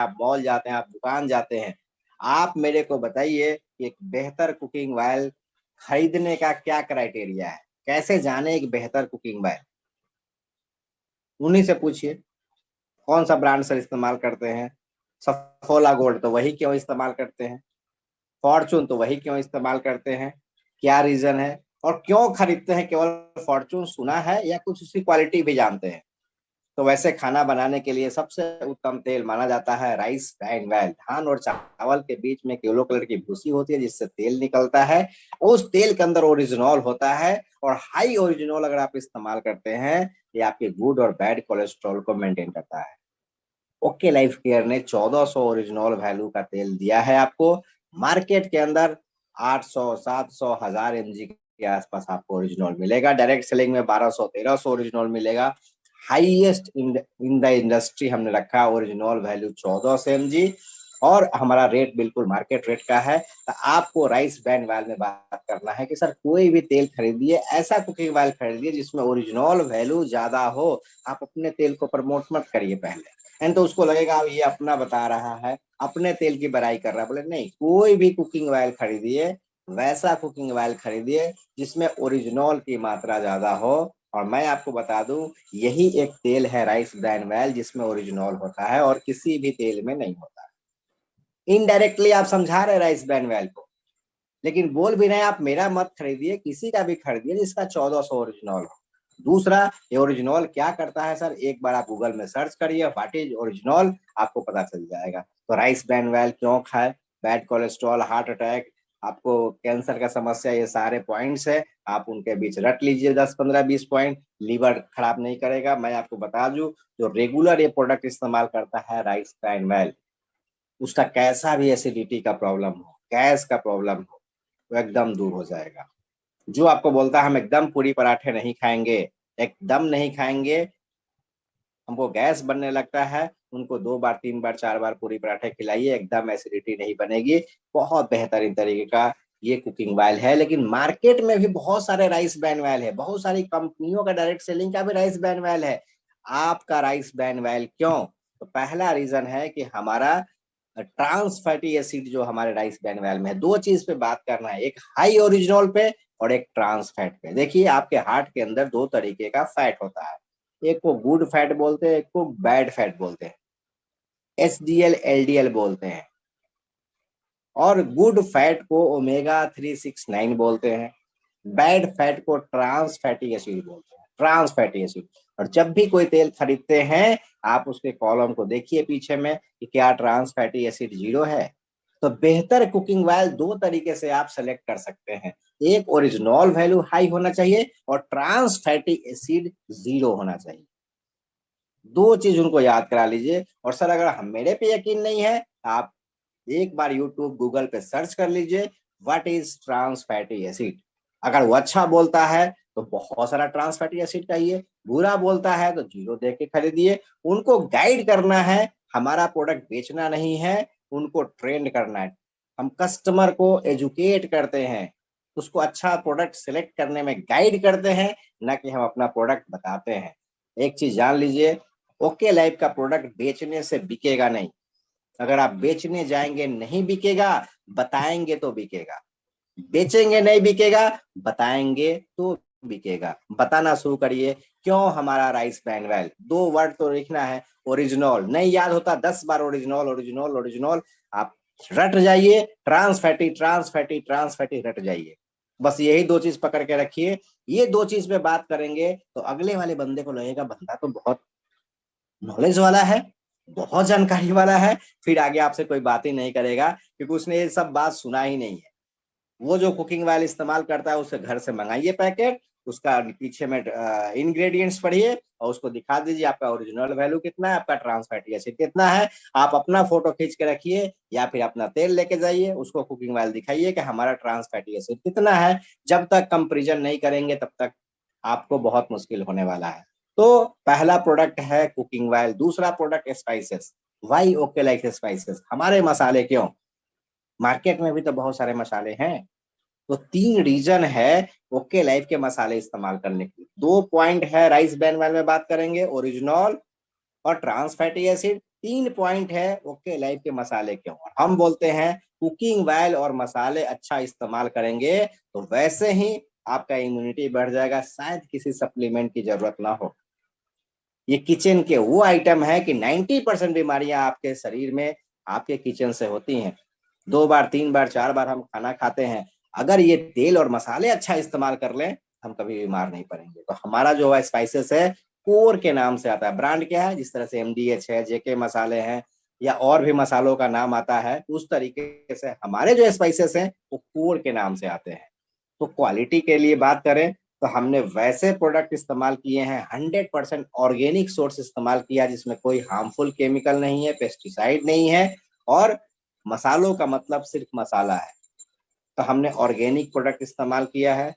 आप मॉल जाते हैं, आप दुकान जाते हैं, आप मेरे को बताइए कि एक बेहतर कुकिंग ऑयल खरीदने का क्या क्राइटेरिया है, कैसे जाने एक बेहतर कुकिंग ऑयल? उन्हीं से पूछिए कौन सा ब्रांड सर इस्तेमाल करते हैं। सफोला गोल्ड तो वही क्यों इस्तेमाल करते हैं, फॉर्चून तो वही क्यों इस्तेमाल करते हैं, क्या रीजन है, और क्यों खरीदते हैं? केवल फॉर्चून सुना है या कुछ उसकी क्वालिटी भी जानते हैं? तो वैसे खाना बनाने के लिए सबसे उत्तम तेल माना जाता है राइस ब्राइन ऑयल। धान और चावल के बीच में एक येलो कलर की भूसी होती है जिससे तेल निकलता है, उस तेल के अंदर ओरिजिनॉल होता है, और हाई ओरिजिनॉल अगर आप इस्तेमाल करते हैं, ये आपके गुड और बैड कोलेस्ट्रॉल को मेंटेन करता है। ओके लाइफ केयर ने 1400 ओरिजिनल वैल्यू का तेल दिया है आपको। मार्केट के अंदर 800, 700, 1000 mg के आसपास आपको ओरिजिनल मिलेगा। डायरेक्ट सेलिंग में 1200, 1300 ओरिजिनल मिलेगा। हाईएस्ट इन द इंडस्ट्री हमने रखा ओरिजिनल वैल्यू 1400 mg, और हमारा रेट बिल्कुल मार्केट रेट का है। तो आपको राइस ब्रांड ऑयल में बात करना है कि सर कोई भी तेल खरीदिए, ऐसा कुकिंग ऑयल खरीदिए जिसमें ओरिजिनल वैल्यू ज्यादा हो। आप अपने तेल को प्रमोट मत करिए पहले, एंड तो उसको लगेगा अब ये अपना बता रहा है, अपने तेल की बड़ाई कर रहा है। बोले नहीं, कोई भी कुकिंग ऑयल खरीदिए, वैसा कुकिंग ऑयल खरीदिए जिसमें ओरिजिनल की मात्रा ज्यादा हो। और मैं आपको बता दूं, यही एक तेल है राइस ब्रांड ऑयल जिसमें ओरिजिनल होता है और किसी भी तेल में नहीं होता। इनडायरेक्टली आप समझा रहे राइस ब्रांड ऑयल को, लेकिन बोल भी रहे आप मेरा मत खरीदिए, किसी का भी खरीदिए जिसका 1400 ओरिजिनल हो। दूसरा, ये ओरिजिनल क्या करता है सर, एक बार आप गूगल में सर्च करिए व्हाट इज ओरिजिनल, आपको पता चल जाएगा। तो राइस ब्रांड ऑयल क्यों खाए? बैड कोलेस्ट्रॉल, हार्ट अटैक, आपको कैंसर का समस्या, ये सारे पॉइंट्स है, आप उनके बीच रट लीजिए 10, 15, 20 पॉइंट। लीवर खराब नहीं करेगा। मैं आपको बता दूं, जो रेगुलर ये प्रोडक्ट इस्तेमाल करता है राइस ब्रांड ऑयल, उसका कैसा भी एसिडिटी का प्रॉब्लम हो, गैस का प्रॉब्लम हो, तो एकदम दूर हो जाएगा। जो आपको बोलता है हम एकदम पूरी पराठे नहीं खाएंगे, एकदम नहीं खाएंगे, हमको गैस बनने लगता है, उनको 2 बार, 3 बार, 4 बार पूरी पराठे खिलाइए, एकदम एसिडिटी नहीं बनेगी। बहुत बेहतरीन तरीके का ये कुकिंग ऑयल है। लेकिन मार्केट में भी बहुत सारे राइस ब्रांड ऑयल है, बहुत सारी कंपनियों का डायरेक्ट सेलिंग का भी राइस ब्रांड ऑयल है। आपका राइस ब्रांड ऑयल क्यों? तो पहला रीजन है कि हमारा ट्रांस फैटी एसिड जो हमारे राइस ब्रांड ऑयल में है, दो चीज पे बात करना है, एक हाई ओरिजिनल पे और एक ट्रांस फैट पे। देखिए आपके हार्ट के अंदर दो तरीके का फैट होता है, एक को गुड फैट बोलते हैं, एक को बैड फैट बोलते हैं, एचडीएल, एलडीएल बोलते हैं। और गुड फैट को ओमेगा 369 बोलते हैं, बैड फैट को ट्रांस फैटी एसिड बोलते हैं, ट्रांस फैटी एसिड। और जब भी कोई तेल खरीदते हैं, आप उसके कॉलम को देखिए पीछे में कि क्या ट्रांस फैटी एसिड जीरो है। तो बेहतर कुकिंग ऑयल दो तरीके से आप सेलेक्ट कर सकते हैं, एक ओरिजिनल वैल्यू हाई होना चाहिए और ट्रांस फैटी एसिड जीरो होना चाहिए। दो चीज उनको याद करा लीजिए। और सर अगर हम मेरे पे यकीन नहीं है, आप एक बार यूट्यूब, गूगल पे सर्च कर लीजिए what is trans fatty acid. अगर वो अच्छा बोलता है तो बहुत सारा ट्रांस फैटी एसिड चाहिए, बुरा बोलता है तो जीरो देख के खरीदिए। उनको गाइड करना है, हमारा प्रोडक्ट बेचना नहीं है, उनको ट्रेंड करना है। हम कस्टमर को एजुकेट करते हैं, उसको अच्छा प्रोडक्ट सिलेक्ट करने में गाइड करते हैं, ना कि हम अपना प्रोडक्ट बताते हैं। एक चीज जान लीजिए, ओके लाइफ का प्रोडक्ट बेचने से बिकेगा नहीं। अगर आप बेचने जाएंगे नहीं बिकेगा, बताएंगे तो बिकेगा। बेचेंगे नहीं बिकेगा, बताएंगे तो बिकेगा। बताना शुरू करिए क्यों हमारा राइस ब्रांड ऑयल, दो वर्ड तो लिखना है, ओरिजिनल नहीं याद होता, 10 बार ओरिजिनल, ओरिजिनल, ओरिजिनल आप रट जाइए, trans fatty, trans fatty, trans fatty रट जाइए। बस यही दो चीज पकड़ के रखिए। ये दो चीज पे बात करेंगे तो अगले वाले बंदे को लगेगा बंदा तो बहुत नॉलेज वाला है, बहुत जानकारी वाला है, फिर आगे आपसे कोई बात ही नहीं करेगा, क्योंकि उसने ये सब बात सुना ही नहीं है। वो जो कुकिंग ऑयल इस्तेमाल करता है उसे घर से मंगाइए पैकेट, उसका पीछे में इंग्रेडिएंट्स पढ़िए और उसको दिखा दीजिए आपका ओरिजिनल वैल्यू कितना है, आपका ट्रांस फैटी एसिड कितना है। आप अपना फोटो खींच के रखिए या फिर अपना तेल लेके जाइए, उसको कुकिंग ऑयल दिखाइए कि हमारा ट्रांस फैटी एसिड कितना है। जब तक कंपेरिजन नहीं करेंगे तब तक आपको बहुत मुश्किल होने वाला है। तो पहला प्रोडक्ट है कुकिंग ऑयल। दूसरा product spices. Why okay like spices, हमारे मसाले क्यों? मार्केट में भी तो बहुत सारे मसाले हैं। तो 3 रीजन है ओके लाइफ के मसाले इस्तेमाल करने की। 2 पॉइंट है राइस ब्रांड ऑयल में बात करेंगे, ओरिजिनल और ट्रांस फैटी एसिड। 3 पॉइंट है ओके लाइफ के मसाले के। और हम बोलते हैं कुकिंग ऑयल और मसाले अच्छा इस्तेमाल करेंगे तो वैसे ही आपका इम्यूनिटी बढ़ जाएगा, शायद किसी सप्लीमेंट की जरूरत ना हो। ये किचन के वो आइटम है कि 90% बीमारियां आपके शरीर में आपके किचन से होती हैं। 2 बार 3 बार 4 बार हम खाना खाते हैं, अगर ये तेल और मसाले अच्छा इस्तेमाल कर लें हम कभी बीमार नहीं पड़ेंगे। तो हमारा जो है स्पाइसेस है कोर के नाम से आता है। ब्रांड क्या है, जिस तरह से MDH है, JK मसाले हैं या और भी मसालों का नाम आता है, उस तरीके से हमारे जो स्पाइसेस हैं वो कोर के नाम से आते हैं। तो क्वालिटी के लिए बात करें तो हमने वैसे प्रोडक्ट इस्तेमाल किए हैं, 100% ऑर्गेनिक सोर्स इस्तेमाल किया जिसमें कोई हार्मफुल केमिकल नहीं है, पेस्टिसाइड नहीं है, और मसालों का मतलब सिर्फ मसाला है। तो हमने ऑर्गेनिक प्रोडक्ट इस्तेमाल किया है।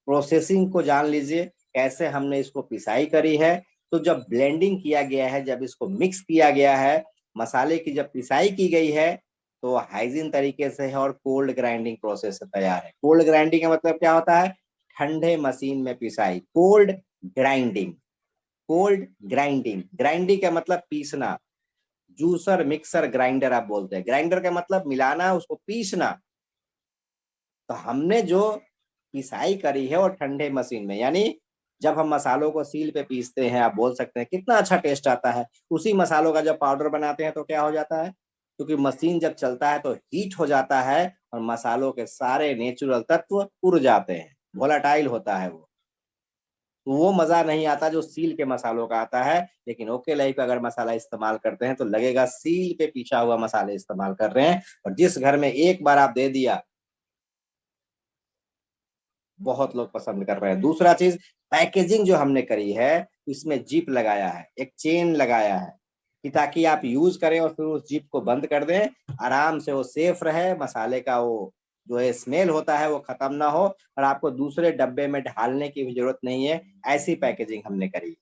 प्रोसेसिंग को जान लीजिए, कैसे हमने इसको पिसाई करी है। तो जब ब्लेंडिंग किया गया है, जब इसको मिक्स किया गया है, मसाले की जब पिसाई की गई है तो हाइजीन तरीके से है और कोल्ड ग्राइंडिंग प्रोसेस से तैयार है। कोल्ड ग्राइंडिंग का मतलब क्या होता है, ठंडे मशीन में पिसाई। Cold grinding, cold grinding, grinding का मतलब पीसना। जूसर मिक्सर ग्राइंडर आप बोलते हैं, ग्राइंडर का मतलब मिलाना, उसको पीसना। तो हमने जो पिसाई करी है और ठंडे मशीन में, यानी जब हम मसालों को सील पे पीसते हैं, आप बोल सकते हैं कितना अच्छा टेस्ट आता है। उसी मसालों का जब पाउडर बनाते हैं तो क्या हो जाता है, क्योंकि मशीन जब चलता है तो हीट हो जाता है और मसालों के सारे नेचुरल तत्व उड़ जाते हैं, वोलाटाइल होता है वो। तो वो मजा नहीं आता जो सील के मसालों का आता है। लेकिन ओके लाइफ का अगर मसाला इस्तेमाल करते हैं तो लगेगा सील पे पीछा हुआ मसाले इस्तेमाल कर रहे हैं। और जिस घर में एक बार आप दे दिया, बहुत लोग पसंद कर रहे हैं। दूसरा चीज, पैकेजिंग जो हमने करी है, इसमें जिप लगाया है, एक चेन लगाया है कि ताकि आप यूज करें और फिर उस जिप को बंद कर दें, आराम से वो सेफ रहे, मसाले का वो जो है स्मेल होता है वो खत्म ना हो और आपको दूसरे डब्बे में ढालने की भी जरूरत नहीं है। ऐसी पैकेजिंग हमने करी।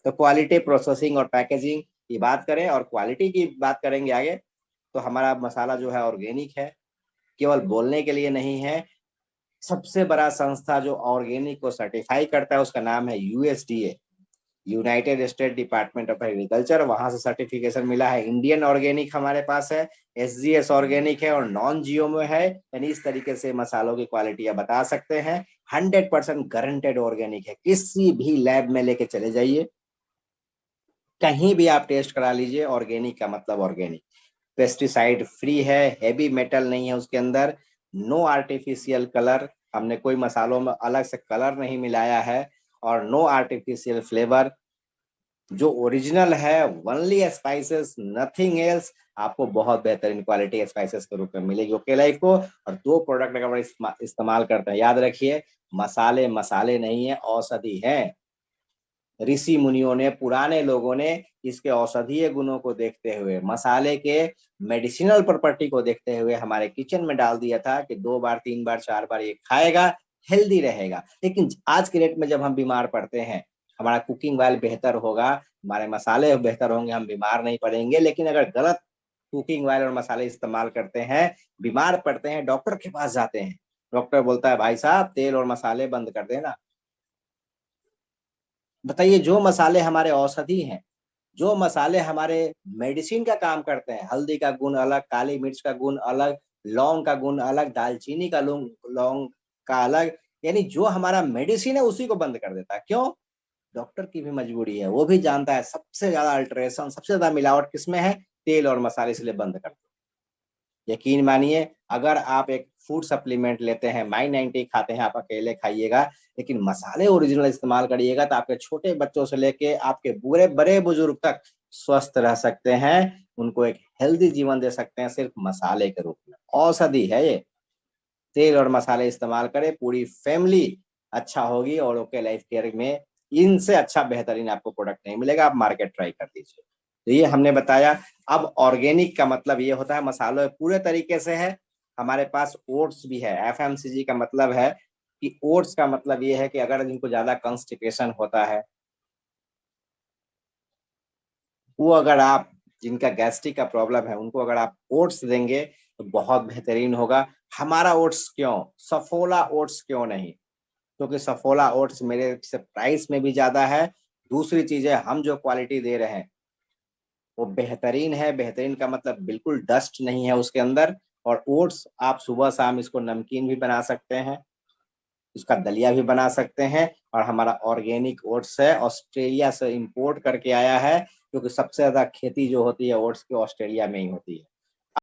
तो क्वालिटी, प्रोसेसिंग और पैकेजिंग की बात करें और क्वालिटी की बात करेंगे आगे, तो हमारा मसाला जो है ऑर्गेनिक है, केवल बोलने के लिए नहीं है। सबसे बड़ा संस्था जो ऑर्गेनिक को सर्टिफाई करता है उसका नाम है USDA, United state department of agriculture. वहां से सर्टिफिकेशन मिला है। इंडियन ऑर्गेनिक हमारे पास है, SGS ऑर्गेनिक है और नॉन GMO है। यानी इस तरीके से मसालों की क्वालिटी आप बता सकते हैं। 100% गारंटेड ऑर्गेनिक है। किसी भी लैब में लेके चले जाइए, कहीं भी आप टेस्ट करा लीजिए, ऑर्गेनिक का मतलब ऑर्गेनिक। पेस्टिसाइड फ्री है, हेवी मेटल नहीं है उसके अंदर, नो आर्टिफिशियल कलर, हमने कोई मसालों में अलग से कलर नहीं मिलाया है, और नो आर्टिफिशियल फ्लेवर। जो ओरिजिनल है, ओनली स्पाइसेस, नथिंग एल्स, आपको बहुत बेहतरीन क्वालिटी स्पाइसेस के रूप में मिलेगी ओके लाइफ को। और 2 प्रोडक्ट अगर इस्तेमाल करते हैं, याद रखिए, मसाले मसाले नहीं है, औषधि है। ऋषि मुनियों ने, पुराने लोगों ने इसके औषधीय गुणों को देखते हुए, मसाले के मेडिसिनल प्रॉपर्टी को देखते हुए हमारे किचन में डाल दिया था कि 2 बार 3 बार 4 बार ये खाएगा, हेल्दी रहेगा। लेकिन आज के डेट में जब हम बीमार पड़ते हैं, हमारा कुकिंग ऑयल बेहतर होगा, हमारे मसाले बेहतर होंगे, हम बीमार नहीं पड़ेंगे। लेकिन अगर गलत कुकिंग ऑयल और मसाले इस्तेमाल करते हैं, बीमार पड़ते हैं, डॉक्टर के पास जाते हैं, डॉक्टर बोलता है भाई साहब तेल और मसाले बंद कर देना। बताइए, जो मसाले हमारे औषधि हैं, जो मसाले हमारे मेडिसिन का काम करते हैं, हल्दी का गुण अलग, काली मिर्च का गुण अलग, लौंग का गुण अलग, दालचीनी का लौंग का अलग, यानी जो हमारा मेडिसिन है उसी को बंद कर देता है। क्यों? डॉक्टर की भी मजबूरी है, वो भी जानता है सबसे ज्यादा अल्ट्रेशन, सबसे ज्यादा मिलावट किसमें है, तेल और मसाले, इसलिए बंद कर दो। यकीन मानिए, अगर आप एक फूड सप्लीमेंट लेते हैं, माई 90 खाते हैं, आप अकेले खाइएगा, लेकिन मसाले ओरिजिनल इस्तेमाल करिएगा तो आपके छोटे बच्चों से लेके आपके बुरे बड़े बुजुर्ग तक स्वस्थ रह सकते हैं, उनको एक हेल्दी जीवन दे सकते हैं सिर्फ मसाले के रूप में। औषधि है ये। तेल और मसाले इस्तेमाल करें, पूरी फैमिली अच्छा होगी। और ओके लाइफ केयर में इनसे अच्छा बेहतरीन आपको प्रोडक्ट नहीं मिलेगा, आप मार्केट ट्राई कर दीजिए। तो ये हमने बताया। अब ऑर्गेनिक का मतलब ये होता है मसालों पूरे तरीके से है। हमारे पास ओट्स भी है। FMCG का मतलब है कि ओट्स का मतलब ये है कि अगर जिनको ज्यादा कॉन्स्टिपेशन होता है, वो अगर आप, जिनका गैस्ट्रिक का प्रॉब्लम है, उनको अगर आप ओट्स देंगे तो बहुत बेहतरीन होगा। हमारा ओट्स क्यों, सफोला ओट्स क्यों नहीं? क्योंकि सफोला ओट्स मेरे से प्राइस में भी ज्यादा है। दूसरी चीज है, हम जो क्वालिटी दे रहे हैं, वो बेहतरीन है। बेहतरीन का मतलब बिल्कुल डस्ट नहीं है उसके अंदर। और ओट्स आप सुबह शाम इसको नमकीन भी बना सकते हैं, इसका दलिया भी बना सकते हैं। और हमारा ऑर्गेनिक ओट्स है, ऑस्ट्रेलिया से इंपोर्ट करके आया है, क्योंकि सबसे ज्यादा खेती जो होती है ओट्स की ऑस्ट्रेलिया में ही होती है।